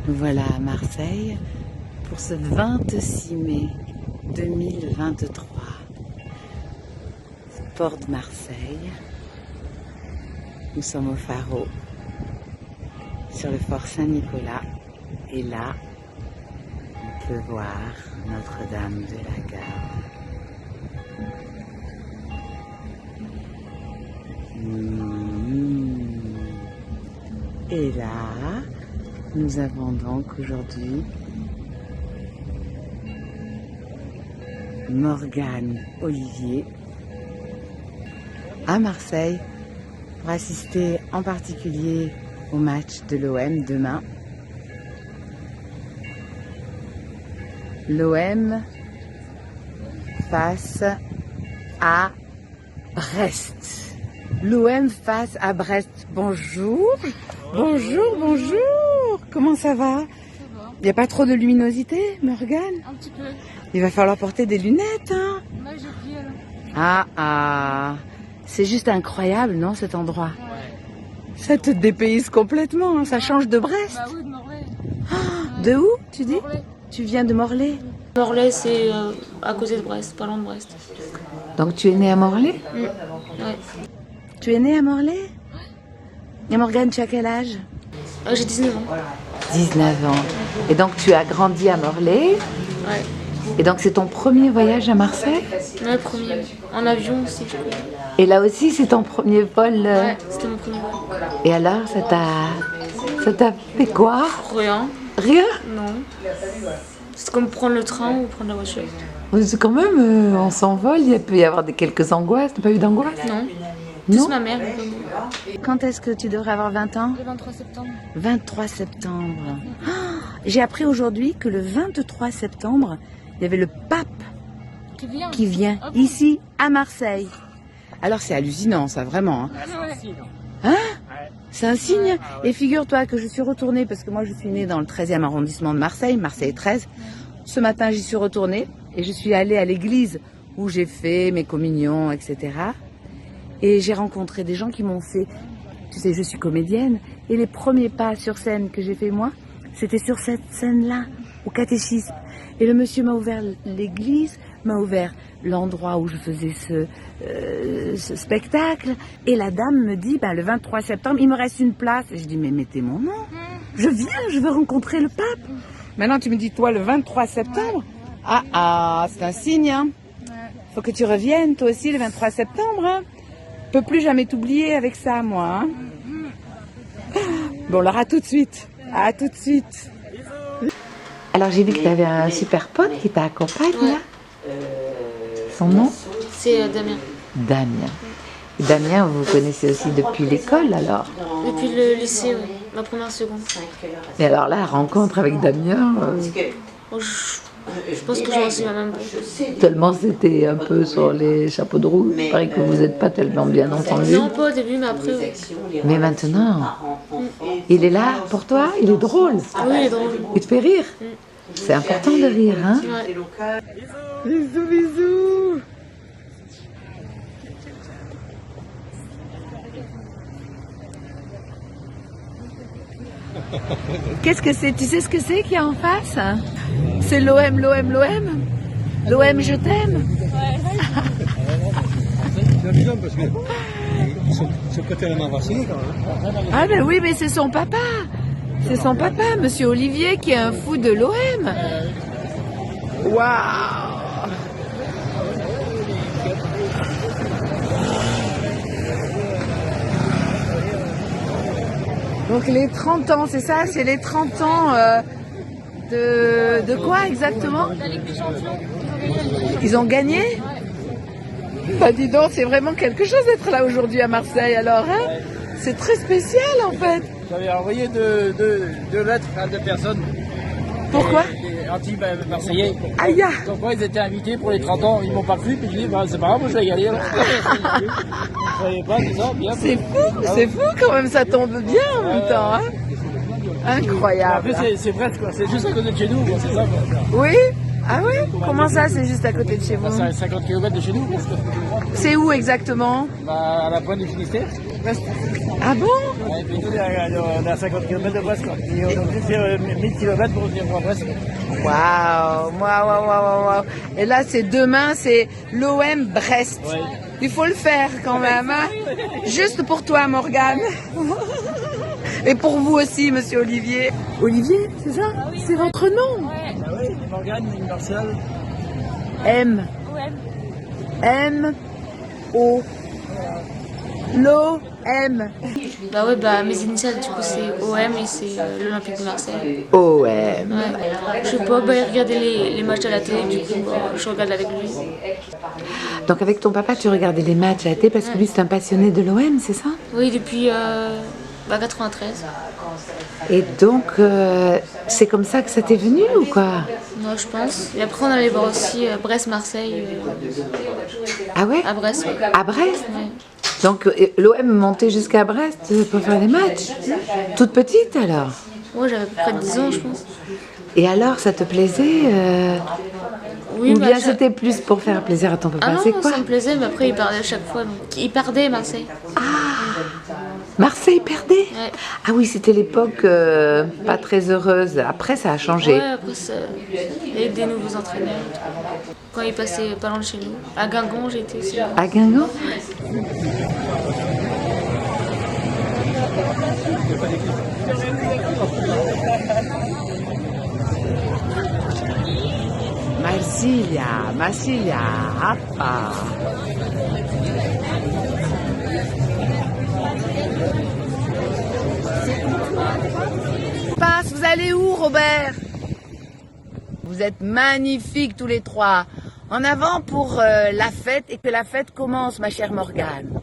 Nous voilà à Marseille pour ce 26 mai 2023. Port de Marseille. Nous sommes au Pharo, sur le fort Saint-Nicolas. Et là, on peut voir Notre-Dame de la Garde. Et là, nous avons donc aujourd'hui Morgane Olivier à Marseille pour assister en particulier au match de l'OM demain. L'OM face à Brest. L'OM face à Brest. Bonjour. Bonjour, bonjour. Comment ça va? Il n'y a pas trop de luminosité, Morgane? Un petit peu. Il va falloir porter des lunettes, hein? Là, j'ai pris alors. Ah. C'est juste incroyable, non, cet endroit? Ouais. Ça te dépayse complètement, hein, ça change de Brest. Bah oui, de Morlaix. De où, tu dis? Morlaix. Tu viens de Morlaix? Morlaix, c'est à côté de Brest, pas loin de Brest. Donc tu es né à Morlaix? Ouais. Tu es né à Morlaix? Et Morgane, tu as quel âge? J'ai 19 ans. 19 ans. Et donc tu as grandi à Morlaix? Ouais. Et donc c'est ton premier voyage à Marseille? Ouais, premier. En avion aussi, je crois. Et là aussi c'est ton premier vol? Ouais, c'était mon premier vol. Et alors ça t'a fait quoi? Rien. Rien? Non. C'est comme prendre le train ou prendre la voiture. C'est quand même, on s'envole, il peut y avoir quelques angoisses. T'as pas eu d'angoisse? Non. Non? Plus ma mère. Quand est-ce que tu devrais avoir 20 ans? Le 23 septembre. 23 septembre. Ah, j'ai appris aujourd'hui que le 23 septembre, il y avait le pape qui vient Ah bon? ici à Marseille. Alors c'est hallucinant ça, vraiment. Hein? Hein? C'est un signe. Et figure-toi que je suis retournée, parce que moi je suis née dans le 13e arrondissement de Marseille, Marseille 13. Ce matin j'y suis retournée et je suis allée à l'église où j'ai fait mes communions, etc. Et j'ai rencontré des gens qui m'ont fait, tu sais, je suis comédienne, et les premiers pas sur scène que j'ai fait moi, c'était sur cette scène-là, au catéchisme. Et le monsieur m'a ouvert l'église, m'a ouvert l'endroit où je faisais ce spectacle, et la dame me dit, le 23 septembre, il me reste une place. Et je dis, mais mettez mon nom, je viens, je veux rencontrer le pape. Maintenant tu me dis, toi, le 23 septembre? C'est un signe, hein. Faut que tu reviennes, toi aussi, le 23 septembre, hein. Je peux plus jamais t'oublier avec ça, moi. Hein. Bon, alors à tout de suite. À tout de suite. Alors j'ai vu que tu avais un super pote qui t'accompagne là. Son nom? C'est Damien. Damien. Et Damien, vous vous connaissez aussi depuis l'école alors? Depuis le lycée, oui. Ma première seconde. Et alors là, rencontre avec Damien, Je pense que j'ai aussi la même chose. tellement c'était un peu sur les chapeaux de roue. Il paraît que vous n'êtes pas tellement bien entendus. Non, pas au début, mais après, oui. Mais maintenant, il est là pour toi, il est drôle. Oui, il est drôle. Il te fait rire. C'est important de rire, hein? Ouais. Bisous, bisous. Qu'est-ce que c'est? Tu sais ce que c'est qu'il y a en face? C'est l'OM, l'OM, l'OM. L'OM, je t'aime. C'est amusant parce qu'ils sont pas tellement vaccinés quand même. Ah ben oui, mais c'est son papa. C'est son papa, monsieur Olivier, qui est un fou de l'OM. Waouh! Donc les 30 ans, c'est ça? C'est les 30 ans de quoi exactement? La Ligue des Champions, Ils ont gagné? Bah dis donc, c'est vraiment quelque chose d'être là aujourd'hui à Marseille alors, hein? C'est très spécial en fait. J'avais envoyé deux lettres à deux personnes. Pourquoi? Des anti-marseillais. Aïe! Donc ils étaient invités pour les 30 ans, ils m'ont pas cru, puis j'ai dit c'est pas grave, moi je vais y aller. Je savais pas, c'est ça, bien. C'est fou quand même, ça tombe bien en même temps, hein? Incroyable. Après c'est presque quoi, c'est juste à côté de chez nous, quoi, c'est ça quoi. Oui? Ah ouais? Comment ça, c'est juste à côté de chez vous? C'est à 50 km de chez nous. C'est où exactement? Bah, à la pointe du Finistère. Ah bon? Ouais, puis nous, on est à 50 km de Brest. Quoi. Et on a dû faire 1000 km pour venir voir Brest. Waouh, waouh. Et là, c'est demain, c'est l'OM Brest. Ouais. Il faut le faire quand même, hein? Juste pour toi, Morgane. Et pour vous aussi, monsieur Olivier. Olivier, c'est ça? C'est votre nom? Ah oui, Morgane, Martial. M. M-O. L'O-M. Bah ouais, bah mes initiales du coup c'est OM et c'est l'Olympique de Marseille. O-M. Ouais. Je sais pas, bah il regardait les matchs à la télé, du coup bah, je regarde avec lui. Donc avec ton papa, tu regardais les matchs à la télé parce que lui c'est un passionné de l'OM, c'est ça? Oui, depuis 93. Et donc, c'est comme ça que ça t'est venu ou quoi? Moi je pense. Et après on allait voir aussi Brest-Marseille Ah ouais? à Brest. Ouais. À Brest? Ouais. Donc l'OM montait jusqu'à Brest pour faire des matchs? Toute petite alors? Moi j'avais à peu près 10 ans je pense. Et alors, ça te plaisait Oui, ou bah, bien c'était plus pour faire plaisir à ton papa? Ah non, C'est quoi? ça me plaisait, mais après il perdait à chaque fois. Donc... Il perdait Marseille. Marseille perdait? Ouais. Ah oui, c'était l'époque pas très heureuse. Après, ça a changé. Ouais, après ça, il y a eu des nouveaux entraîneurs. Quand il passait pas loin de chez nous. À Guingamp, j'étais aussi. À Guingamp? Marsilia, hoppa. Vous allez où, Robert? Vous êtes magnifiques tous les trois. En avant pour la fête et que la fête commence, ma chère Morgane.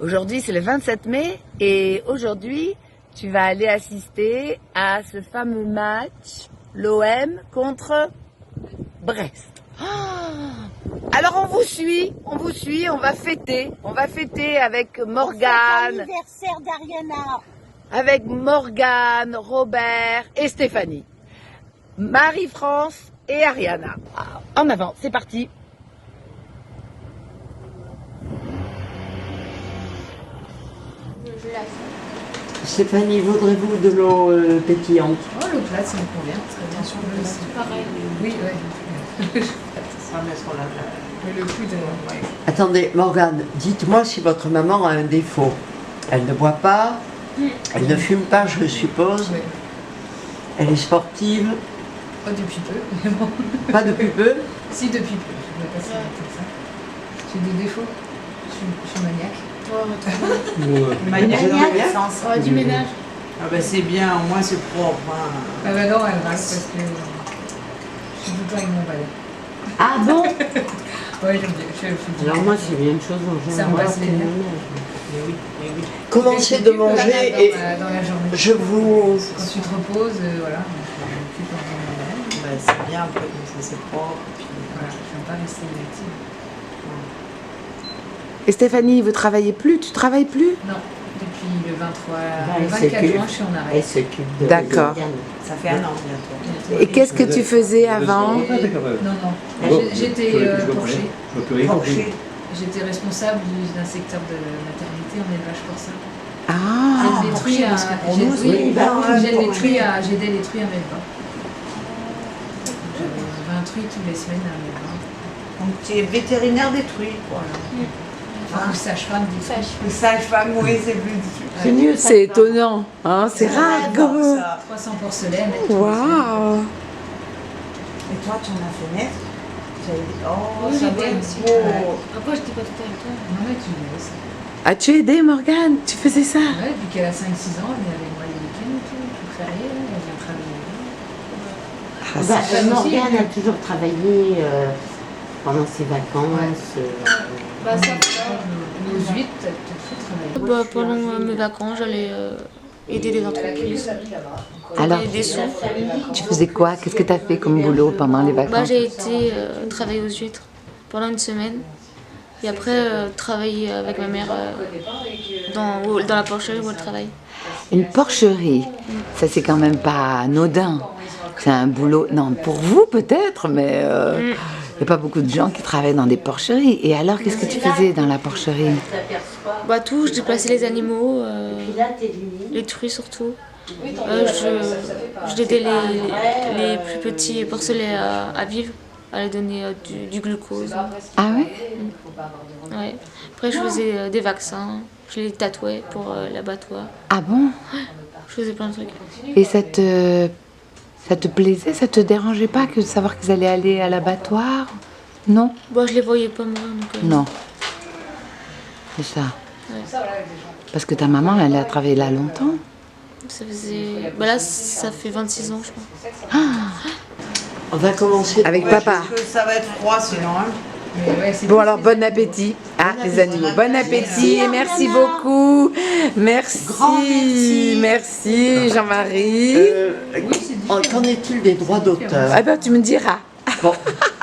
Aujourd'hui, c'est le 27 mai et aujourd'hui, tu vas aller assister à ce fameux match, l'OM contre Brest. Alors on vous suit, on va fêter avec Morgane. L'anniversaire d'Ariana. Avec Morgane, Robert et Stéphanie. Marie-France et Ariana. En avant, c'est parti. Stéphanie, voudrez-vous de l'eau pétillante? Oh, le plat, ça me convient très bien sur le plat. Pareil. Oui, oui. Mais le coup de... Ouais. Attendez, Morgane, dites-moi si votre maman a un défaut. Elle ne boit pas, elle ne fume pas, je suppose. Oui. Elle est sportive, Pas depuis peu, mais bon. pas depuis peu. Si, depuis peu. Je ne vais pas si vite que ça. J'ai des défauts. Je suis maniaque. Maniaque. Du ménage. Ah ben c'est bien, au moins c'est propre. Hein. Ah bah non, elle reste parce que je suis tout le temps avec mon balai. Ah bon? Ouais, je suis Alors moi c'est bien une chose en Ça me général. passe les nerfs. Mais oui, mais oui. Commencez de manger et dans la journée. je vous... Quand tu te reposes, voilà. Je m'occupe en temps. Ben, c'est bien après comme ça c'est propre. Puis, Voilà, je ne vais pas rester inactive. Et Stéphanie, vous travaillez plus? Tu travailles plus? Non, depuis le 23, elle le 24 s'occupe. juin, je suis en Elle arrêt. s'occupe de... D'accord. Ça fait un an bientôt. Et qu'est-ce que tu faisais avant? Non, j'étais porcher. Porcher. J'étais responsable d'un secteur de maternité en élevage porcin. Ah, J'aide les truies à... J'aidais les truies à Melba. J'avais 20 truies toutes les semaines à Melba. Donc tu es vétérinaire des truies quoi. Enfin, sage-femme du truies. Le sage-femme, oui c'est plus difficile. C'est mieux, ça. c'est étonnant, hein? C'est rare comme... Ça. 300 porcelaines. Waouh! Et toi tu en as fait naître? Oh, Oui, ça j'étais doit être aussi. beau. Après, j'étais pas tout avec toi. Non, mais tu l'as aussi. As-tu aidé Morgane? Tu faisais ça? Ouais, depuis qu'elle a 5-6 ans, elle est avec moi les week-ends et tout, tout férié, elle vient travailler. Morgane a toujours travaillé pendant ses vacances. Bah, ça. Nos 8, t'as tout travaillé. Bah, pendant mes vacances, j'allais aider des entreprises. Alors, Donner des sous. tu faisais quoi? Qu'est-ce que tu as fait comme boulot pendant les Bah, vacances? j'ai été travailler aux huîtres pendant une semaine. Et après, travailler avec ma mère dans la porcherie où elle travaille. Une porcherie, ça c'est quand même pas anodin. C'est un boulot, non, pour vous peut-être, mais il n'y a pas beaucoup de gens qui travaillent dans des porcheries. Et alors, qu'est-ce que tu faisais dans la porcherie? Bah tout, je déplaçais les animaux, les truies surtout. Je aidais les plus petits porcelets à vivre, à leur donner du glucose. Ah ouais? Ouais. Après, je faisais des vaccins, je les tatouais pour l'abattoir. Ah bon? Je faisais plein de trucs. Et ça te plaisait? Ça te dérangeait pas que de savoir qu'ils allaient aller à l'abattoir? Non? Bon, je les voyais pas moi. Donc, Non. C'est ça. Parce que ta maman, elle a travaillé là longtemps. Ça faisait... Bah là, ça fait 26 ans, je crois. On va commencer Avec papa. Parce que ça va être froid sinon. Hein. Mais ouais, c'est Bon alors, bon appétit, hein, les animaux. Bon appétit et merci beaucoup. Merci. Grand merci. Merci, Jean-Marie. Qu'en est-il des droits d'auteur? Ah ben, tu me diras. Bon,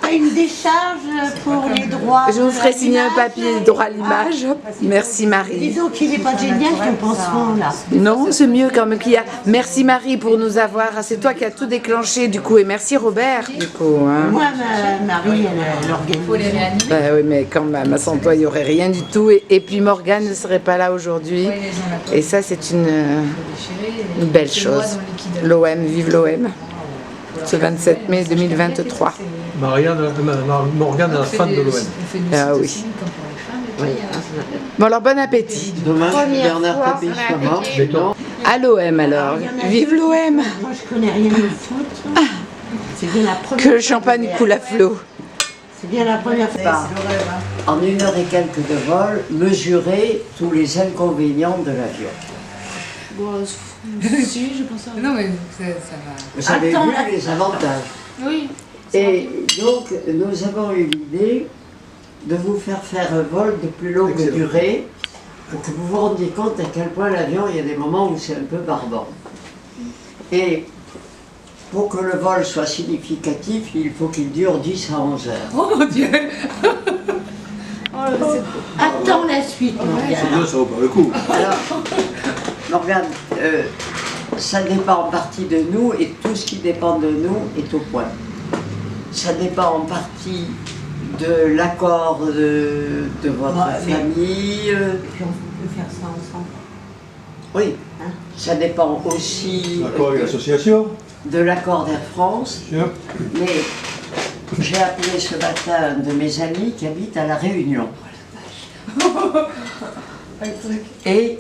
T'as une décharge pour les droits. Je vous de ferai signer un l'image. papier droit à l'image. Merci Marie. Disons qu'il n'est pas génial ton pansement là. Non, c'est mieux comme qu'il y a. Merci Marie pour nous avoir. C'est toi qui as tout déclenché du coup. Et merci Robert du coup. Hein. Moi, Marie, elle organise. faut les réanimer. Bah oui, mais quand même, sans toi, il n'y aurait rien du tout. Et puis Morgane ne serait pas là aujourd'hui. Ouais, les gens là, Et ça, c'est une déchirés, belle c'est noix chose. dans le liquide. L'OM, vive l'OM. Ce 27 mai 2023. Morgane est la fan de l'OM. Ah oui. Bon alors, bon appétit. demain, Bernard Tapie soit mort. Non. À l'OM alors. Vive l'OM. Moi, je connais rien au foot. C'est bien la première Que le champagne coule à flot. C'est bien la première fois. En 1 heure et quelques de vol, mesurer tous les inconvénients de l'avion. Bon, si, je pense à... Non, mais ça va. Vous avez Attends, vu les avantages. Oui. Et donc, nous avons eu l'idée de vous faire un vol de plus longue durée pour que vous vous rendiez compte à quel point l'avion, il y a des moments où c'est un peu barbant. Et pour que le vol soit significatif, il faut qu'il dure 10 à 11 heures. Oh mon Dieu. Attends la suite, Morgane. Ça vaut pas le coup. Alors, Morgane, ça dépend en partie de nous et tout ce qui dépend de nous est au point. Ça dépend en partie de l'accord de votre famille. Et puis on peut faire ça ensemble. Oui, Hein? ça dépend aussi D'accord avec l'association. de l'accord d'Air France. Tiens. Mais j'ai appelé ce matin un de mes amis qui habite à La Réunion. Et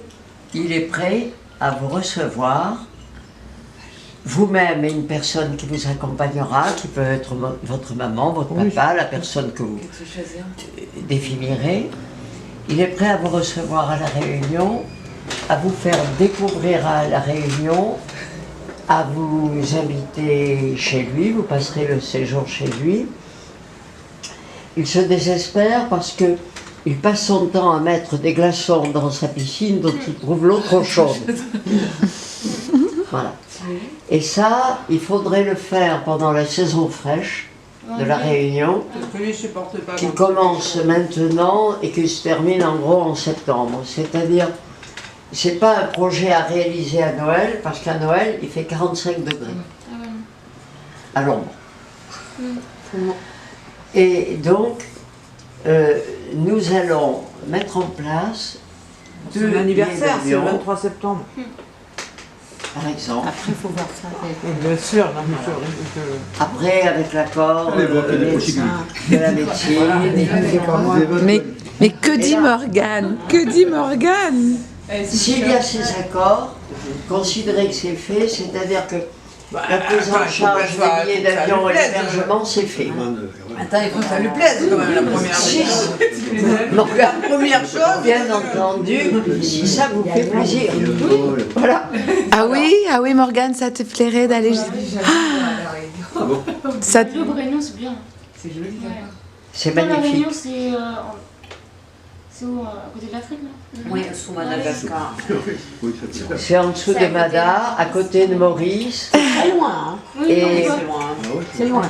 il est prêt à vous recevoir, vous-même et une personne qui vous accompagnera, qui peut être votre maman, votre papa, la personne que vous définirez. Il est prêt à vous recevoir à La Réunion, à vous faire découvrir à La Réunion, à vous inviter chez lui, vous passerez le séjour chez lui. Il se désespère parce que il passe son temps à mettre des glaçons dans sa piscine dont il trouve l'eau trop chaude. Voilà. Et ça, il faudrait le faire pendant la saison fraîche de La Réunion, qui commence maintenant et qui se termine en gros en septembre. C'est-à-dire, c'est pas un projet à réaliser à Noël, parce qu'à Noël, il fait 45 degrés. À l'ombre. Et donc, nous allons mettre en place C'est mon anniversaire, c'est le 23 septembre. par exemple. Après, il faut voir ça. Bien sûr, non, Après, avec l'accord Allez, voir qu'il y a des de la médecine. Mais que dit Morgane? Que dit Morgane? S'il y a ces accords, considérez que c'est fait, c'est-à-dire que la prise en charge des billets d'avion et l'hébergement, c'est fait. Attends, il faut que ça lui plaise quand même, la première chose. Morgane, La première chose. bien entendu, si ça vous fait plaisir. Voilà. Ah oui, Morgane, ça te plairait d'aller... Ça te... Le Réunion, c'est bien. C'est joli, Ouais. C'est La Réunion, magnifique. c'est où, à côté de l'Afrique, là? Oui, sous Madagascar. C'est en dessous de Madar, à côté de Maurice. Très loin, hein. Oui, Et- non, C'est mais loin. C'est loin.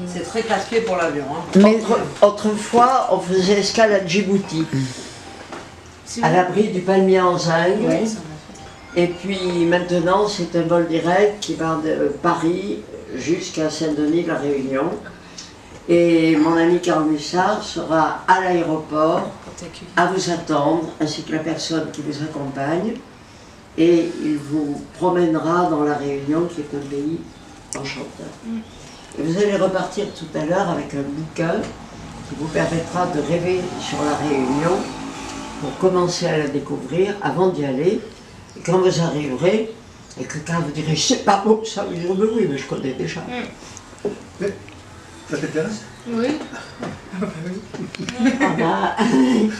C'est très casse-pied pour l'avion. Hein. Mais Autrefois, on faisait escale à Djibouti, c'est à où? l'abri du palmier en zinc. Et puis maintenant, c'est un vol direct qui va de Paris jusqu'à Saint-Denis-la Réunion. Et mon ami Carl Mussard sera à l'aéroport à vous attendre, ainsi que la personne qui vous accompagne. Et il vous promènera dans la Réunion, qui est un pays enchanteur. Et vous allez repartir tout à l'heure avec un bouquin qui vous permettra de rêver sur la Réunion pour commencer à la découvrir avant d'y aller. Et quand vous arriverez, et que quand vous direz, c'est pas beau, ça vous direz, oui, mais je connais déjà. Ça t'intéresse? Oui.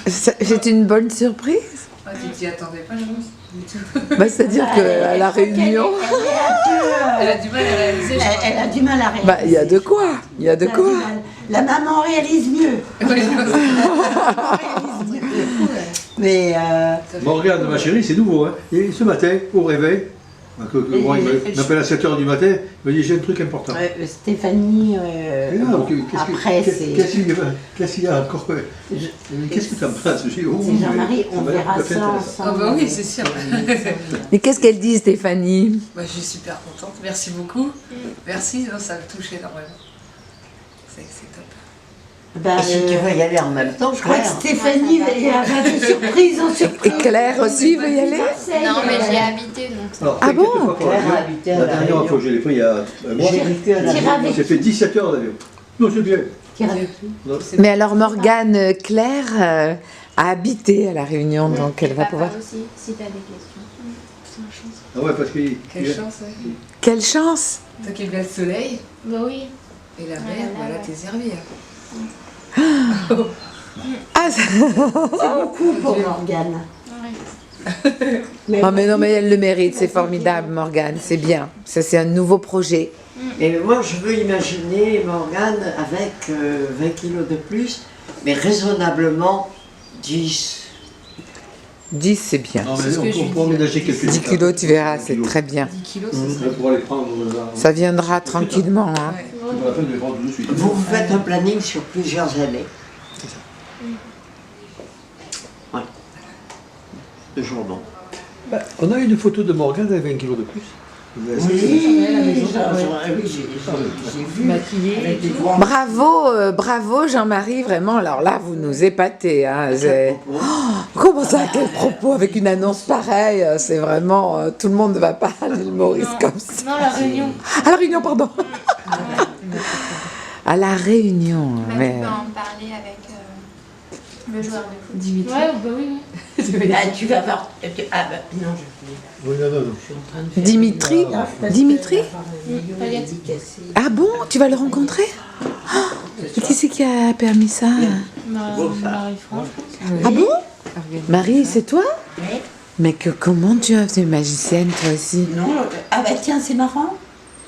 C'est une bonne surprise. Ah, tu t'y attendais pas, je pense. Du tout. Bah, c'est-à-dire qu'à la Réunion, Elle a du mal à réaliser, je crois. Elle a du mal à réaliser. bah, il y a de quoi. Il y a de Elle a du quoi. mal. La maman réalise mieux. Mais Morgane, ma chérie, c'est nouveau. Hein. Et ce matin, au réveil, moi, il m'appelle à 7h du matin, il me dit j'ai un truc important. Stéphanie, Et là, bon, après c'est... Qu'est-ce qu'il y a encore? Qu'est-ce que tu en penses? C'est Jean-Marie, on verra ça Ah ensemble. bah oui, c'est sûr. Mais qu'est-ce qu'elle dit, Stéphanie? Bah, je suis super contente. Merci beaucoup. Merci, non, ça me touche énormément. C'est top. Ben, Et si tu veux y aller en même temps, je crois que Stéphanie va de surprise en surprise. Et Claire aussi veut y aller? Non, mais j'y ai habité donc. Alors, Ah bon? Claire a habité à La la dernière fois Réunion. que je l'ai pris, il y a un mois, J'ai vécu à la Réunion. j'ai fait 17 heures d'avion. Non, c'est bien. Mais alors Morgane, Claire a habité à la Réunion, donc elle va pouvoir... aussi, si t'as des questions. Ah ouais, parce que... Quelle chance, ouais. Quelle chance! Toi qui aimes bien le soleil Bah oui. et la mer, voilà, t'es servi. Ah, Beaucoup pour Morgane. oh, mais non, mais elle le mérite, c'est formidable, Morgane, c'est bien. Ça, c'est un nouveau projet. Et moi, je veux imaginer Morgane avec 20 kilos de plus, mais raisonnablement 10. 10, c'est bien. Non, mais on peut emménager quelques 10 kilos, tu verras, c'est très bien. 10 kilos, c'est ça. Pour les prendre... Ça viendra tranquillement. Hein. Ouais. C'est pas la peine de les prendre tout de suite. Vous faites un planning sur plusieurs années. C'est ça. Ouais. Le jour non. Bah, on a une photo de Morgane avec 20 kilos de plus. J'ai vu avec des grands... Bravo Jean-Marie, vraiment. Alors là, vous nous épatez. Hein. Oh, comment ça, quel propos avec une annonce pareille? C'est vraiment, tout le monde ne va pas à l'île Maurice comme ça. Non, la Réunion. À la Réunion, pardon. À la Réunion. Bah, Mais... tu peux en parler avec le joueur de foot. Dimitri. Ouais, bah oui. tu vas voir... Ah bah, non, Oui, non. je suis en train de faire... Dimitri? Dimitri? Dédicacé. Ah bon? Tu vas le rencontrer? Oh, qui c'est qui a permis ça? Marie-France. Ah bon? Marie, c'est toi? Ouais. Mais comment tu as été magicienne, toi aussi? Non, ah bah tiens, c'est marrant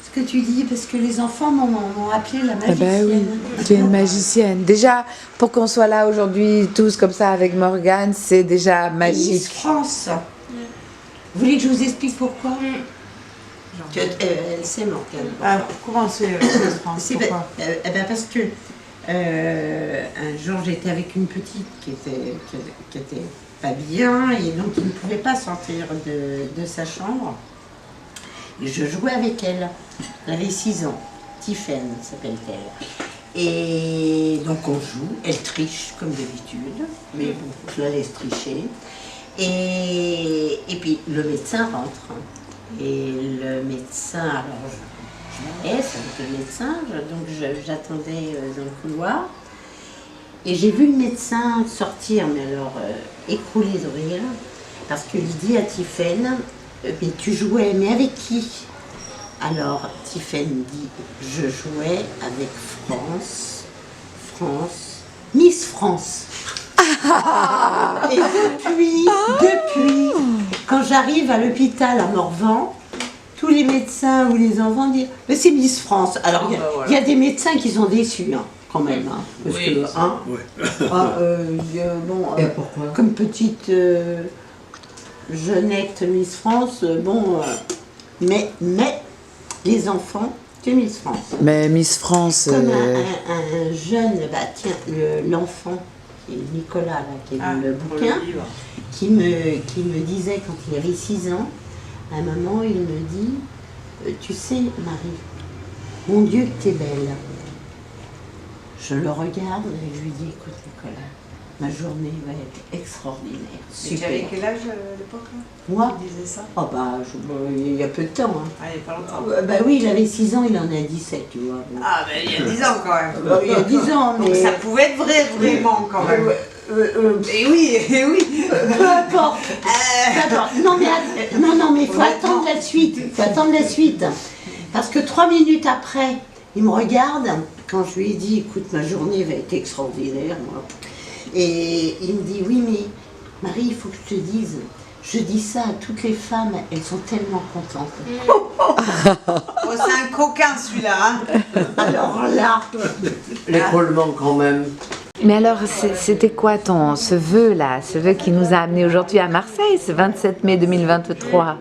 ce que tu dis, parce que les enfants m'ont appelé la Ah magicienne. bah oui, tu es une magicienne. Déjà, pour qu'on soit là aujourd'hui, tous comme ça avec Morgane, c'est déjà Miss magique. France. Vous voulez que je vous explique pourquoi elle sait Morgane. Ah, comment c'est Miss France? C'est Pourquoi? parce que un jour j'étais avec une petite qui était pas bien et donc qui ne pouvait pas sortir de sa chambre. Et je jouais avec elle. Elle avait 6 ans. Tiffen s'appelle-t-elle. Et donc on joue. Elle triche comme d'habitude, mais bon, je la laisse tricher. Et puis le médecin rentre. Et le médecin, alors je la laisse avec le médecin, donc j'attendais dans le couloir. Et j'ai vu le médecin sortir, mais alors écroulé de rire, parce qu'il dit à Tiffen, mais tu jouais, mais avec qui? Alors Tiffen dit, je jouais avec Miss France. Et depuis, quand j'arrive à l'hôpital à Morvan, tous les médecins ou les enfants disent, mais c'est Miss France. Alors il y a des médecins qui sont déçus, hein, quand même, hein, parce que bon, Et pourquoi? comme petite jeunette Miss France, bon, mais les enfants, c'est Miss France. Mais Miss France... Comme un jeune, bah tiens, l'enfant, qui est Nicolas, là, qui est dans le bouquin, qui me disait quand il avait 6 ans, À un moment, il me dit, tu sais, Marie, mon Dieu que t'es belle. Je le regarde et je lui dis, écoute Nicolas, ma journée va être extraordinaire. Tu avais quel âge à l'époque? Moi? Il disait ça? Oh bah, il y a peu de temps. Hein. Ah, il n'y a pas longtemps. Bah oui, il avait 6 ans, il en a 17, tu vois. Bon. Ah, ben il y a 10 ans quand même. Il y a 10 ans, mais... Donc ça pouvait être vrai, vraiment quand même. Et oui, et oui. Peu importe. Peu importe. Non, mais il faut attendre la suite. Il faut attendre la suite. Parce que 3 minutes après, il me regarde, quand je lui ai dit, écoute, ma journée va être extraordinaire, moi. Et il me dit, oui, mais Marie, il faut que je te dise, je dis ça à toutes les femmes, elles sont tellement contentes. Oh, c'est un coquin celui-là. Hein. Alors là, L'écroulement quand même. Mais alors, c'était quoi ce vœu-là, ce vœu qui nous a amenés aujourd'hui à Marseille, ce 27 mai 2023?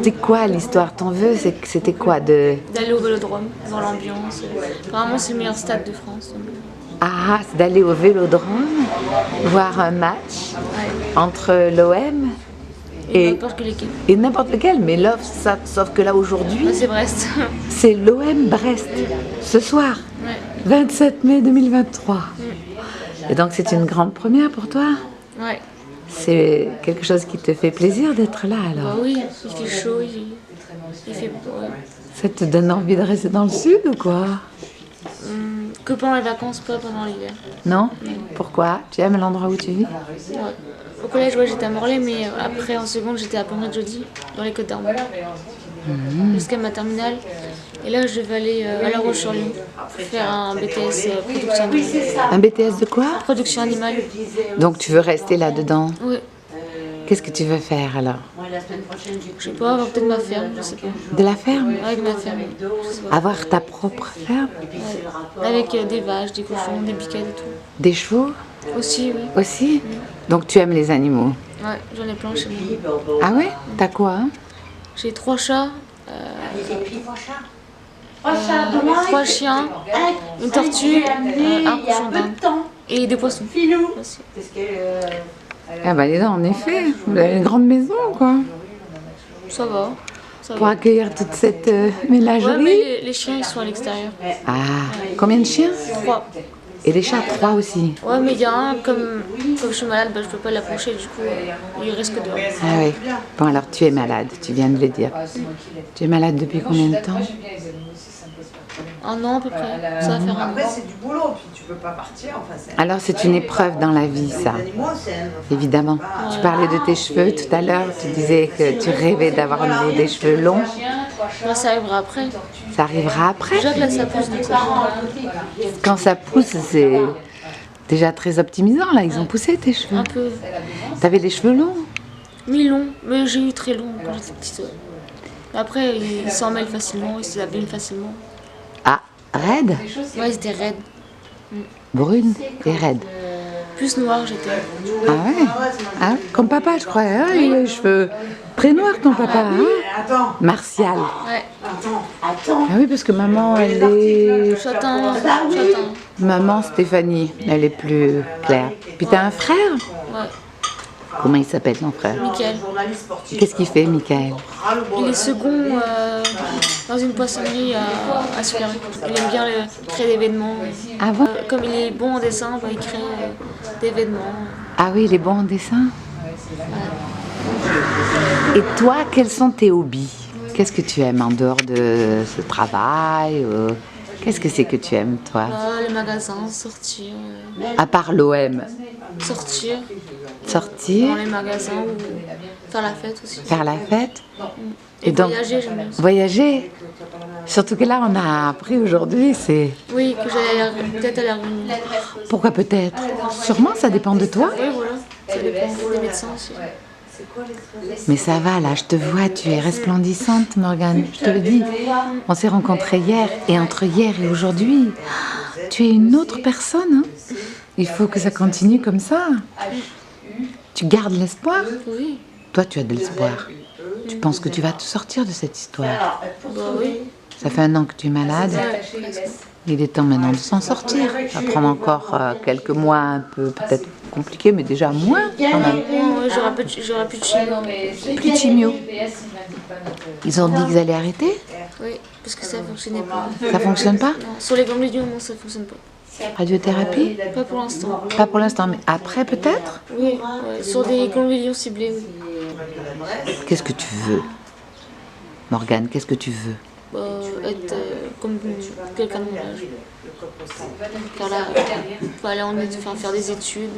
C'est quoi l'histoire? Ton vœu, c'était quoi D'aller au Vélodrome, voir l'ambiance. Vraiment, c'est le meilleur stade de France. Ah, c'est d'aller au Vélodrome, voir un match entre l'OM Et n'importe quelle équipe. et n'importe lequel. Mais là, sauf que là, aujourd'hui, Ah, c'est Brest. c'est l'OM Brest, ce soir, Ouais. 27 mai 2023. Et donc, c'est une grande première pour toi? Ouais. C'est quelque chose qui te fait plaisir d'être là, Bah alors? oui, il fait chaud, il fait beau. Ouais. Ça te donne envie de rester dans le sud ou quoi? Que pendant les vacances, pas pendant l'hiver. Non? Pourquoi? Tu aimes l'endroit où tu vis? Ouais. Au collège, ouais, j'étais à Morlaix, mais après, en seconde, j'étais à Pomerode-Jeudi, dans les Côtes-d'Armor. Jusqu'à ma terminale. Et là, je vais aller à La Roche-sur-Yon pour faire un BTS production animale. Un BTS de quoi? Production animale. Donc tu veux rester là-dedans? Oui. Qu'est-ce que tu veux faire alors? Je sais pas, avoir peut-être ma ferme, je sais pas. De la ferme? Avec ma ferme. Je sais pas. Avoir ta propre ferme? Ouais. Avec des vaches, des cochons, des biquettes et tout. Des chevaux Aussi, oui. aussi? Donc tu aimes les animaux? Ouais, j'en ai plein chez moi. Ah ouais? T'as quoi hein? J'ai 3 chats, oh, ça, 3 chiens, une tortue, un cochon d'Inde et des poissons. Aussi. Ah bah dis donc, en effet, vous avez une grande maison quoi. Ça va. Ça Pour va. accueillir toute cette Ouais, ménagerie. mais les chiens ils sont à l'extérieur. Ah, combien de chiens? 3. Et des chats? 3 aussi. Ouais, mais il y a un, comme je suis malade, bah, je peux pas l'approcher, du coup, il risque dehors. Ah oui. Bon alors tu es malade, tu viens de le dire. Tu es malade depuis combien de temps? 1 an à peu près, ça va faire 1 an. Après, c'est du boulot, puis tu peux pas partir. Enfin, Alors c'est une épreuve dans la vie ça. les animaux, c'est Évidemment. Tu parlais de tes cheveux tout à l'heure, tu disais que tu rêvais d'avoir à nouveau des cheveux longs. Moi, ça arrivera après. Ça arrivera après. Déjà que là, ça pousse, donc ça arrivera. Quand ça pousse, c'est déjà très optimisant là, ils ont poussé tes cheveux. Un peu T'avais des cheveux longs? mi-long, mais j'ai eu très long quand j'étais petite. Ouais. Après, ils s'en mêlent facilement, ils s'abîment facilement. Ah, raides? Ouais, ils étaient raides. Brunes et raides. Plus noirs, j'étais. Ah ouais? Ah, comme papa je crois, hein, il a les cheveux très noirs ton papa, hein? Attends, Martial. Ouais, attends. Ah oui, parce que maman, elle est... châtain, oui. châtain. Maman Stéphanie, elle est plus claire. Puis t'as un frère? Ouais, Comment il s'appelle ton frère? Mickaël. journaliste sportif. Qu'est-ce qu'il fait, Mickaël? Il est second dans une poissonnerie à Super. Il aime bien créer des événements. Ah bon? Comme il est bon en dessin, bah, il crée des événements. Ah oui, il est bon en dessin. Et toi, quels sont tes hobbies? Qu'est-ce que tu aimes en dehors de ce travail? Qu'est-ce que c'est que tu aimes, toi? Les magasins, sortir. À part l'OM, Sortir sortir, dans les magasins ou faire la fête aussi. faire la fête. Et donc, voyager, j'aime bien aussi. voyager. Surtout que là, on a appris aujourd'hui, c'est... Oui, que j'allais peut-être à la Réunion. Pourquoi peut-être? Sûrement, ça dépend de toi. Oui, voilà. Ça dépend des médecins aussi. Mais ça va, là, je te vois, tu es resplendissante, Morgane. Je te le dis. On s'est rencontrés hier, et entre hier et aujourd'hui, tu es une autre personne. Hein. Il faut que ça continue comme ça. Tu gardes l'espoir. Oui. Toi, tu as de l'espoir. Tu penses que tu vas te sortir de cette histoire. Bah oui. Ça fait 1 an que tu es malade. Ouais, presque. Il est temps maintenant de s'en sortir. Ça va prendre encore quelques mois un peu peut-être compliqués, mais déjà moins quand même. Ouais, j'aurai plus de chimio. Plus de chimio. Ils ont dit qu'ils allaient arrêter? Oui, parce que ça fonctionnait pas. Ça fonctionne pas? Non, sur les ganglions, non, ça fonctionne pas. Radiothérapie? Pas pour l'instant. Pas pour l'instant, mais après peut-être? Oui, ouais, sur des ganglions ciblés, oui. Qu'est-ce que tu veux? Morgane, qu'est-ce que tu veux? Être comme quelqu'un de mon âge. Car là, aller en études, faire des études,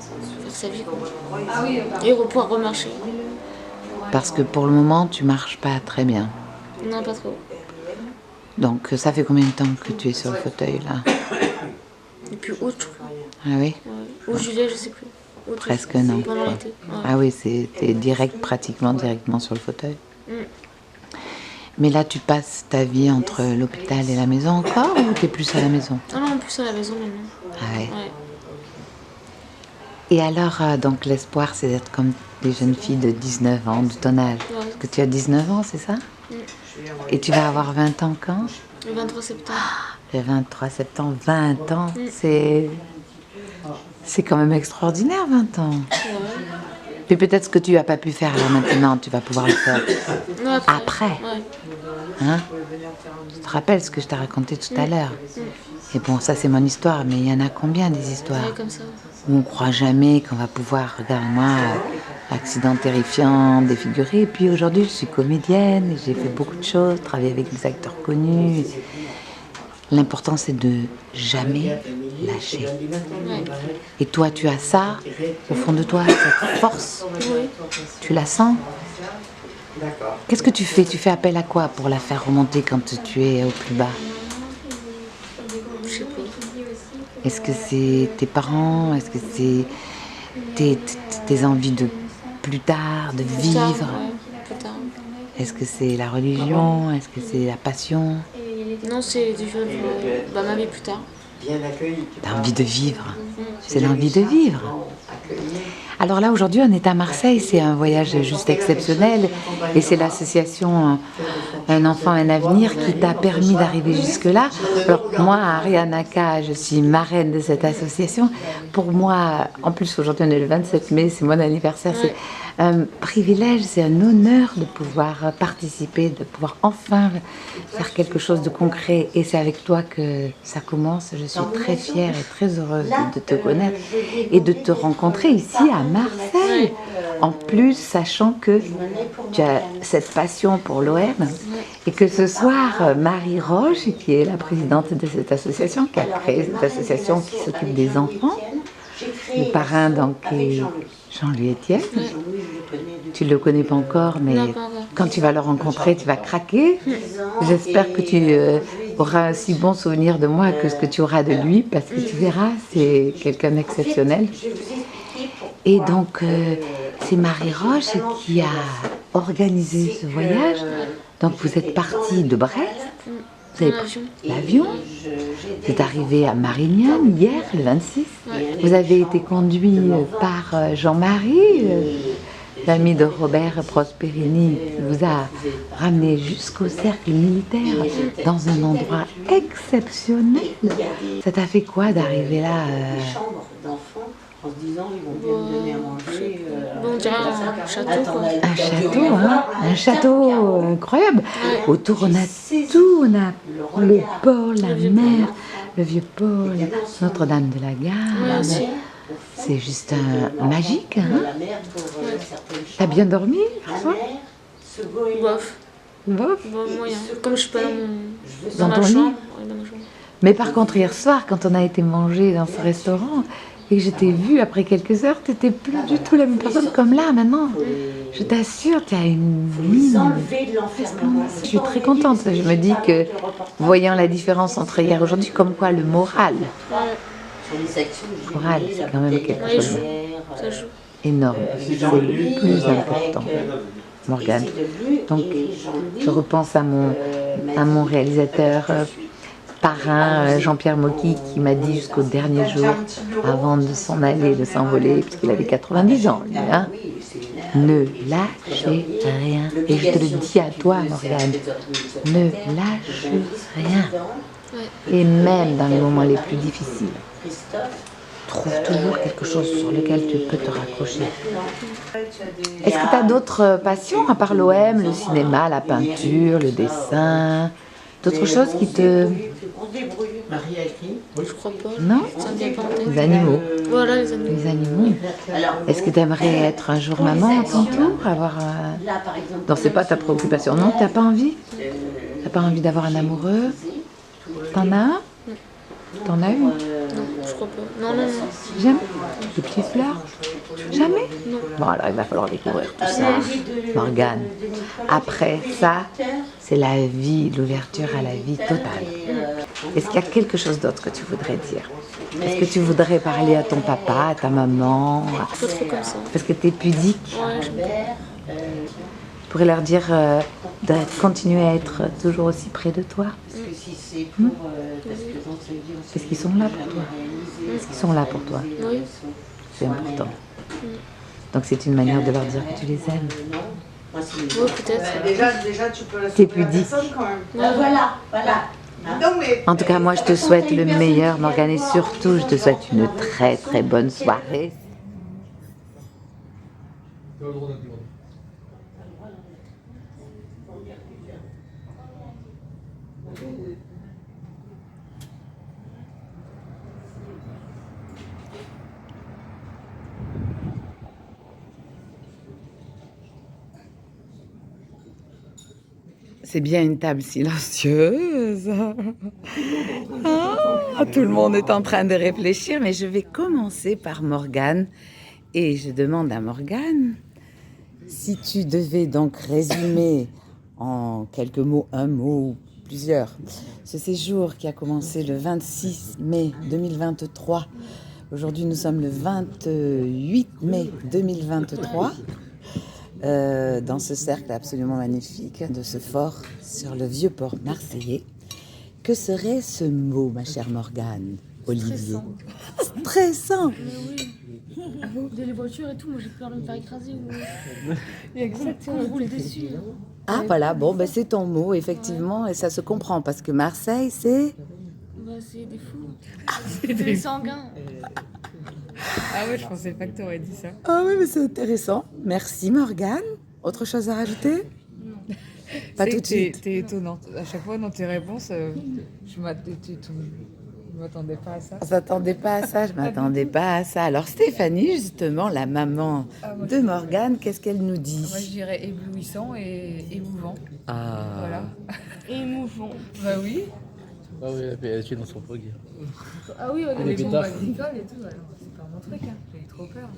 faire sa vie, quoi. Et pouvoir remarcher. Parce que pour le moment, tu marches pas très bien. Non, pas trop. Donc, ça fait combien de temps que tu es sur le fauteuil, là? Depuis août, je crois. Ah oui? Ouais. Ou juillet, je sais plus. Août, Presque non. pendant l'été. Ouais. Ah oui, t'es pratiquement directement sur le fauteuil. Mais là, tu passes ta vie entre l'hôpital et la maison encore, ou t'es plus à la maison? Ah non, plus à la maison maintenant. Ah ouais. Ouais. Et alors, donc l'espoir, c'est d'être comme des jeunes filles de 19 ans, de ton âge. Ouais. Parce que tu as 19 ans, c'est ça? Et tu vas avoir 20 ans quand? Le 23 septembre. Le 23 septembre, 20 ans, c'est quand même extraordinaire, 20 ans. Ouais. Puis peut-être ce que tu n'as pas pu faire là maintenant, tu vas pouvoir le faire Non, après. Ouais. Hein? Tu te rappelles ce que je t'ai raconté tout à l'heure? Et bon, ça c'est mon histoire, mais il y en a combien des histoires Ouais, comme ça. où on croit jamais qu'on va pouvoir, regarde-moi, accident terrifiant, défiguré. Et puis aujourd'hui, je suis comédienne, j'ai fait beaucoup de choses, travaillé avec des acteurs connus. L'important, c'est de jamais lâcher. Ouais. Et toi, tu as ça, au fond de toi, cette force. Oui. Tu la sens? Qu'est-ce que tu fais? Tu fais appel à quoi pour la faire remonter quand tu es au plus bas? Je sais pas. Est-ce que c'est tes parents? Est-ce que c'est tes envies de plus tard, de Plus tard, vivre? ouais, plus tard. Est-ce que c'est la religion? Est-ce que c'est la passion? Non, c'est du jeu de ma vie plus tard. T'as envie de vivre. C'est l'envie de vivre. Alors là, aujourd'hui, on est à Marseille. C'est un voyage juste exceptionnel. Et c'est l'association Un enfant, un avenir qui t'a permis d'arriver jusque-là. Alors moi, Ariane K, je suis marraine de cette association. Pour moi, en plus, aujourd'hui, on est le 27 mai, c'est mon anniversaire. C'est un privilège, c'est un honneur de pouvoir participer, de pouvoir enfin faire quelque chose de concret. Et c'est avec toi que ça commence. Je suis très fière et très heureuse de te connaître et de te rencontrer ici à Marseille. En plus, sachant que tu as cette passion pour l'OM et que ce soir, Marie Roche, qui est la présidente de cette association, qui a créé cette association qui s'occupe des enfants, le parrain donc est Jean-Louis Etienne. Tu ne le connais pas encore, mais quand tu vas le rencontrer, tu vas craquer. J'espère que tu auras un si bon souvenir de moi que ce que tu auras de lui, parce que tu verras, c'est quelqu'un d'exceptionnel. Et donc, c'est Marie Roche qui a organisé ce voyage. Donc, vous êtes parti de Brest. Vous avez pris l'avion. Vous êtes arrivé à Marignane hier, le 26. Vous avez été conduit par Jean-Marie, l'ami de Robert Prosperini, qui vous a ramené jusqu'au cercle militaire dans un endroit exceptionnel. Ça t'a fait quoi d'arriver là En se disant, ils vont bien me donner à manger. On dirait un château, quoi. Un château, hein? Un château incroyable. Autour, on a tout. On a le port, la mer, le vieux port, Notre-Dame de la Garde. C'est juste magique, hein? T'as bien dormi, François? Bof. Bof? Moyen. Comme je suis pas dans Dans ton ma lit? chambre. Ouais, dans ma chambre. Mais par contre, hier soir, quand on a été manger dans ce restaurant, et que je t'ai vue après quelques heures, tu n'étais plus du tout la même personne comme là maintenant. Je t'assure, tu as une mine. Je suis très contente. Je me dis que, voyant la différence entre hier et aujourd'hui, comme quoi le moral, c'est quand même quelque chose d'énorme. C'est le plus important, Morgane. Donc, je repense à mon réalisateur parrain Jean-Pierre Mocky qui m'a dit jusqu'au dernier jour, avant de s'en aller, de s'envoler, puisqu'il avait 90 ans, lui, hein, Ne lâchez rien. Et je te le dis à toi, Morgane. Ne lâche rien. Et même dans les moments les plus difficiles, trouve toujours quelque chose sur lequel tu peux te raccrocher. Est-ce que tu as d'autres passions à part l'OM, le cinéma, la peinture, le dessin, d'autres choses qui te... Je crois pas. Non? Ça me vient pas en tête. Les animaux. Voilà, les animaux. Les animaux. Est-ce que tu aimerais être un jour maman à ton tour, avoir Non, c'est pas ta préoccupation. Non, t'as pas envie? T'as pas envie d'avoir un amoureux? T'en as un? T'en as une? Non, je crois pas. Non, non, non. Jamais? Des petites fleurs? Jamais? Non. Bon, alors il va falloir découvrir tout ça. Morgane, après ça, c'est la vie, l'ouverture à la vie totale. Est-ce qu'il y a quelque chose d'autre que tu voudrais dire? Est-ce que tu voudrais parler à ton papa, à ta maman? Pas trop comme ça. Parce que tu es pudique. Ouais, j'aime pas. Tu pourrais leur dire de continuer à être toujours aussi près de toi. Parce qu'ils sont là pour toi. Parce qu'ils sont là pour toi. Oui. C'est important. Donc c'est une manière de leur dire que tu les aimes. Oui, peut-être. Déjà, tu peux la T'es sauver à pudique. personne quand même. Voilà, voilà. Non, mais... En tout cas, moi je te souhaite le meilleur, Morgane, et surtout je te souhaite une très très bonne soirée. C'est bien une table silencieuse. Ah, tout le monde est en train de réfléchir, mais je vais commencer par Morgane. Et je demande à Morgane, si tu devais donc résumer en quelques mots, un mot ou plusieurs, ce séjour qui a commencé le 26 mai 2023. Aujourd'hui, nous sommes le 28 mai 2023. Dans ce cercle absolument magnifique de ce fort sur le vieux port marseillais. Que serait ce mot, ma chère Morgane, Olivier? Stressant. Dès les voitures et tout, moi j'ai peur de me faire écraser. Exactement. On roule dessus. Ah voilà, bon, ben, c'est ton mot, effectivement, et ça se comprend, parce que Marseille, c'est... Bah, c'est des fous. C'est des sanguins. Ah ouais, je pensais pas que t'aurais dit ça. Ah oui, mais c'est intéressant. Merci, Morgane. Autre chose à rajouter? Pas tout de suite. T'es étonnante. À chaque fois dans tes réponses, je m'attendais pas à ça. On s'attendait pas à ça, je m'attendais pas à ça. Alors Stéphanie, justement, la maman de Morgane, qu'est-ce qu'elle nous dit? Moi, je dirais éblouissant et émouvant. Ah. Voilà. Émouvant. Bah oui. Ah oui, elle est dans son programme. Ah oui, on a Les les bombes pétards. agricoles et tout. Alors, c'est pas mon truc, hein. J'ai eu trop peur.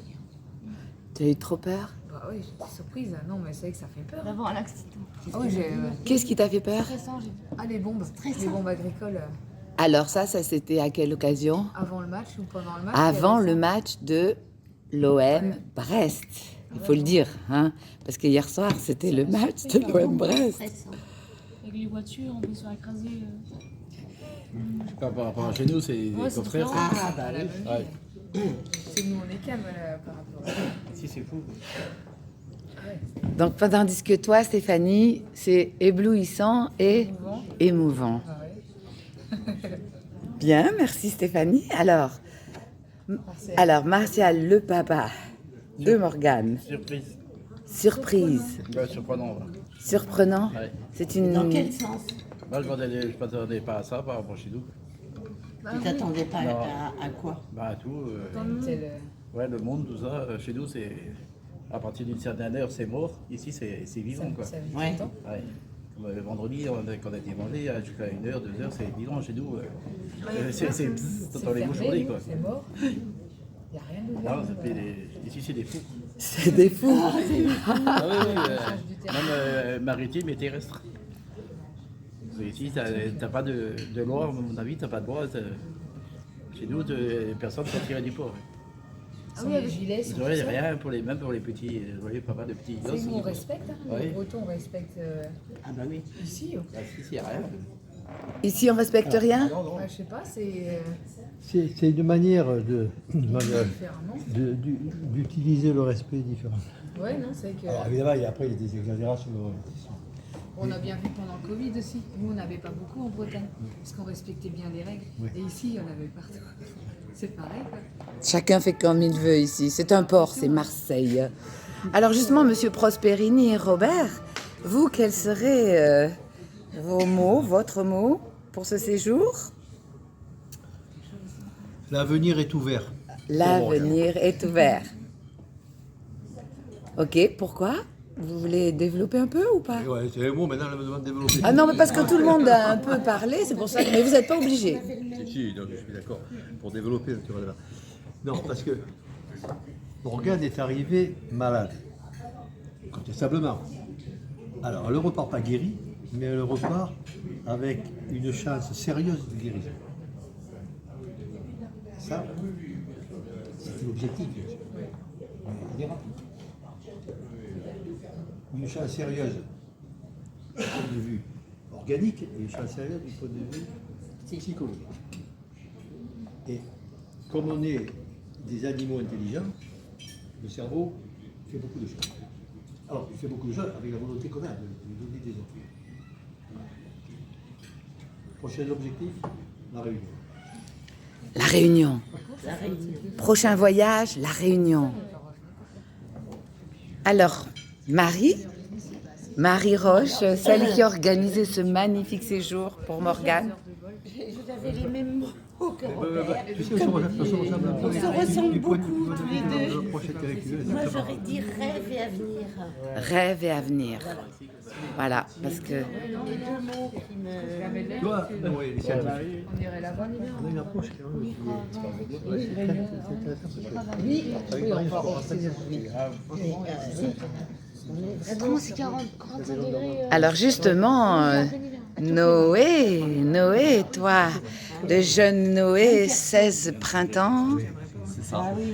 Tu as eu trop peur? Bah oui, j'étais surprise. Non, mais c'est vrai que ça fait peur. D'avoir un accident. Ah oui, j'ai... Qu'est-ce qui t'a fait peur? Stressant, j'ai peur. Ah, les bombes. Les bombes agricoles. Alors ça c'était à quelle occasion? Avant le match ou pendant le match? Avant il y avait le match de l'OM Brest. Il faut le dire, hein, parce que hier soir, c'était le match de l'OM Brest. Avec les voitures, on peut se faire écraser. Par rapport à chez nous, c'est Ouais, c'est contraire. différent. Ah, bah la même vie. Ouais. C'est nous, on est calme par rapport à ça. Si, c'est fou. Donc, tandis que toi, Stéphanie, c'est éblouissant et émouvant. Ah ouais. Bien, merci Stéphanie. Alors, Martial, le papa de Morgane. Surprise. Surprise. Ouais, surprenant. Ouais. Surprenant. Ouais. C'est une... Dans quel sens? Moi, je m'attendais pas à ça par rapport à chez nous. Tu t'attendais pas Non. à quoi? Bah, à tout. C'est le... Ouais, le monde, tout ça. Chez nous, c'est. À partir d'une certaine heure, c'est mort. Ici, c'est vivant, quoi. Ça vit Ouais. tout le temps. Ouais. Comme, vendredi, quand on a été mangé, jusqu'à 1 heure, 2 heures, c'est vivant chez nous. C'est bzzz, t'entends les bouchons, fermé, quoi. c'est mort. Il n'y a rien de Non, ça fait ici, c'est des fous. C'est des fous. Ah oui, même maritime et terrestre. Mais ici, t'as pas de loi, à mon avis, t'as pas de droit. Chez nous, personne ne peut tirer du port. Sans les gilets, Vous sans n'aurez tout ça. rien, même pour les petits, vous voyez, pas de petits C'est gosses. nous, on respecte. Hein. Ouais. Les Bretons, on respecte Ah bah oui. ici. Ah, si, y a rien. Ici, on respecte rien? Non, non. Bah, je sais pas, C'est une manière différemment. d'utiliser le respect différent. Ouais, non, c'est que. Alors évidemment, après, il y a des exagérations. On a bien vu pendant le Covid aussi. Nous, on n'avait pas beaucoup en Bretagne, parce qu'on respectait bien les règles. Oui. Et ici, il y en avait partout. C'est pareil, quoi. Chacun fait comme il veut ici. C'est un port, c'est Marseille. Alors justement, Monsieur Prosperini et Robert, vous, quels seraient vos mots, votre mot pour ce séjour? L'avenir est ouvert. L'avenir est ouvert. Ok, pourquoi? Vous voulez développer un peu ou pas? Ouais, c'est bon, maintenant, on me demande de développer. Ah non, mais parce que tout le monde a un peu parlé, c'est pour ça que... Mais vous n'êtes pas obligé. Si, donc, je suis d'accord. Pour développer, tu vois là. Non, parce que Morgane est arrivée malade, contestablement. Alors, elle ne repart pas guérie, mais elle repart avec une chance sérieuse de guérison. Ça, c'est l'objectif, bien sûr. Mais il est rapide. Une chance sérieuse du point de vue organique et une chance sérieuse du point de vue psychologique. Et comme on est des animaux intelligents, le cerveau fait beaucoup de choses. Alors, il fait beaucoup de choses avec la volonté qu'on a de donner des autres. Prochain objectif, la Réunion. La Réunion. Prochain voyage, la Réunion. Alors, Marie Roche, celle qui a organisé ce magnifique séjour pour Morgane. Vous avez les mêmes mots que Robert. Tu sais, on se ressemble beaucoup tous les deux. Moi, j'aurais dit rêve et avenir. Rêve et avenir. Voilà, parce que... Les deux mots qui me... Toi, oui, les scientifiques. On irait là-bas. On a une approche quand même. Oui, on va rester. Comment c'est 40 degrés Alors justement, Noé, toi, le jeune Noé, 16 printemps. C'est ça. Ah oui,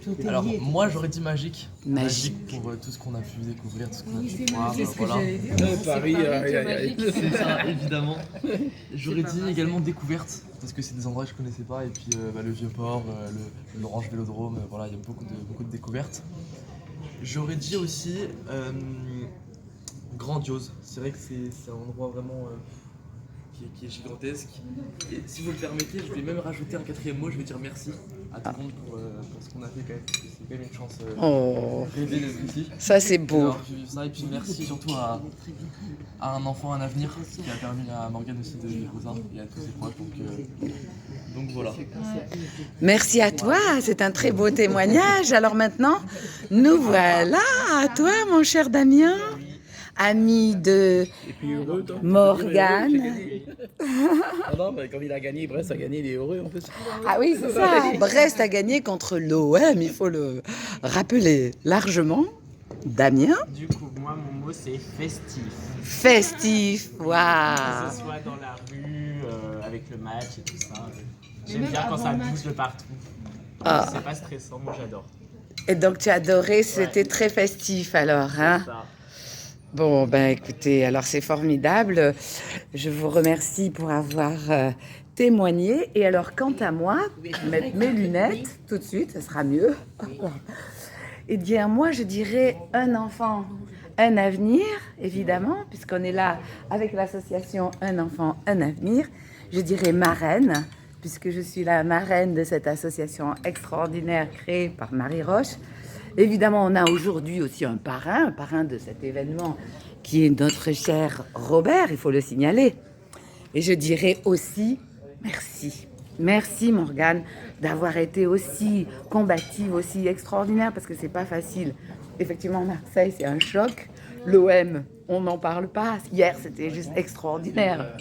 tout est Alors lié. moi j'aurais dit magique. Magique. Pour tout ce qu'on a pu découvrir, tout ce qu'on a pu C'est voir. ce que Voilà. j'allais dire. Paris, C'est ça, évidemment. J'aurais dit également découverte, parce que c'est des endroits que je connaissais pas, et puis le Vieux-Port, l'Orange Vélodrome, voilà, il y a beaucoup de découvertes. J'aurais dit aussi grandiose. C'est vrai que c'est un endroit vraiment qui est gigantesque. Et si vous me permettez, je vais même rajouter un quatrième mot, je vais dire merci à tout le monde pour ce qu'on a fait quand même. Parce que c'est quand même une chance Oh, rêvée d'être ici. ça c'est beau. Alors, ça, et puis merci surtout à un enfant, un avenir, qui a permis à Morgane aussi de vivre ça et à tous ses proches. Donc voilà. Merci à toi, c'est un très beau témoignage. Alors maintenant, nous voilà à toi, mon cher Damien, ami de Et puis heureux, toi. Morgane. Non, mais comme il a gagné, Brest a gagné, il est heureux en plus. Ah oui, c'est ça. Brest a gagné contre l'OM, il faut le rappeler largement. Damien. Du coup, moi, mon mot, c'est festif. Festif, Que waouh. ce soit dans la rue, avec le match et tout ça. J'aime bien quand ça bouge de partout. Ah. C'est pas stressant, moi j'adore. Et donc tu as adoré, c'était très festif alors, hein? Ça. Bon, ben écoutez, alors c'est formidable. Je vous remercie pour avoir témoigné. Et alors, quant à moi, je vais mettre mes lunettes tout de suite, ça sera mieux. Eh bien, moi, je dirais un enfant, un avenir, évidemment, puisqu'on est là avec l'association Un enfant, un avenir. Je dirais marraine, puisque je suis la marraine de cette association extraordinaire créée par Marie Roche. Évidemment, on a aujourd'hui aussi un parrain de cet événement, qui est notre cher Robert, il faut le signaler. Et je dirais aussi merci. Merci Morgane d'avoir été aussi combative, aussi extraordinaire, parce que c'est pas facile. Effectivement, Marseille, c'est un choc. L'OM, on n'en parle pas. Hier, c'était juste extraordinaire.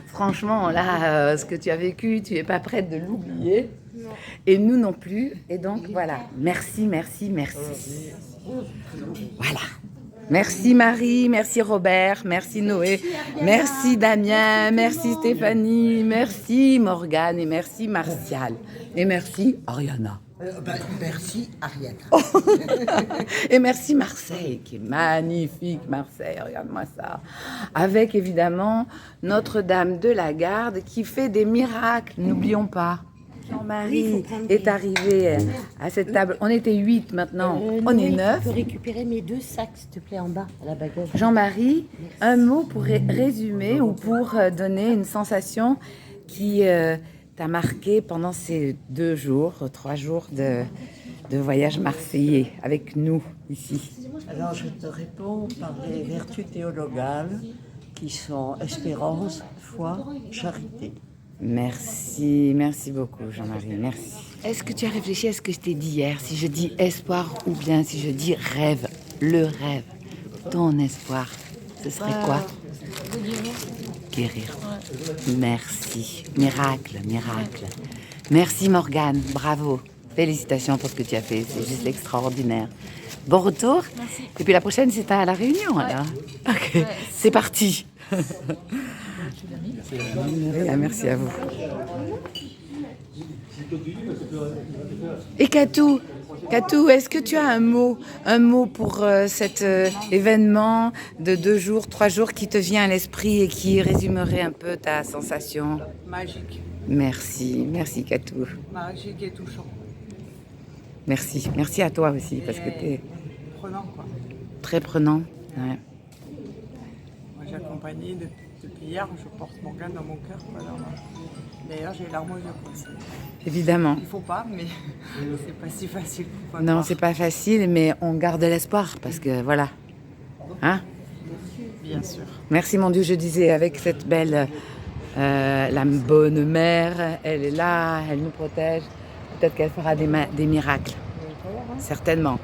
Franchement, là, ce que tu as vécu, tu n'es pas prête de l'oublier. Et nous non plus. Et donc, voilà. Merci, merci, merci. Voilà. Merci Marie, merci Robert, merci Noé, merci Damien, merci Stéphanie, merci Morgane et merci Martial. Et merci Ariana. Merci Ariana. Et merci Marseille, qui est magnifique, Marseille, regarde-moi ça. Avec évidemment Notre-Dame de la Garde qui fait des miracles, n'oublions pas. Jean-Marie est arrivé à cette table. On était 8 maintenant, on est 9. Tu peux récupérer mes 2 sacs, s'il te plaît, en bas, à la baguette. Jean-Marie, un mot pour résumer ou pour donner une sensation qui t'a marqué pendant ces 3 jours de voyage marseillais avec nous ici. Alors je te réponds par les vertus théologales qui sont espérance, foi, charité. Merci, merci beaucoup Jean-Marie, merci. Est-ce que tu as réfléchi à ce que je t'ai dit hier? Si je dis espoir ou bien si je dis rêve, le rêve, ton espoir, ce serait quoi? Guérir. Merci. Miracle, miracle. Merci Morgane, bravo. Félicitations pour ce que tu as fait, c'est juste extraordinaire. Bon retour. Merci. Et puis la prochaine, c'est à La Réunion, alors. Ok, ouais. C'est parti. Merci à vous. Et Katou, est-ce que tu as un mot pour cet événement de 2 jours, 3 jours qui te vient à l'esprit et qui résumerait un peu ta sensation? Magique. Merci Katou. Magique et touchant. Merci à toi aussi, parce que tu es prenant, quoi. Très prenant. Ouais. Moi j'ai accompagné depuis hier, je porte Morgane dans mon cœur. D'ailleurs j'ai les larmes aux yeux. Évidemment. Il faut pas, mais c'est pas si facile. Non, c'est pas facile, mais on garde l'espoir, parce que voilà. Hein? Bien sûr. Merci mon Dieu, je disais, avec cette belle, la bonne mère, elle est là, elle nous protège. Peut-être qu'elle fera des miracles. Certainement.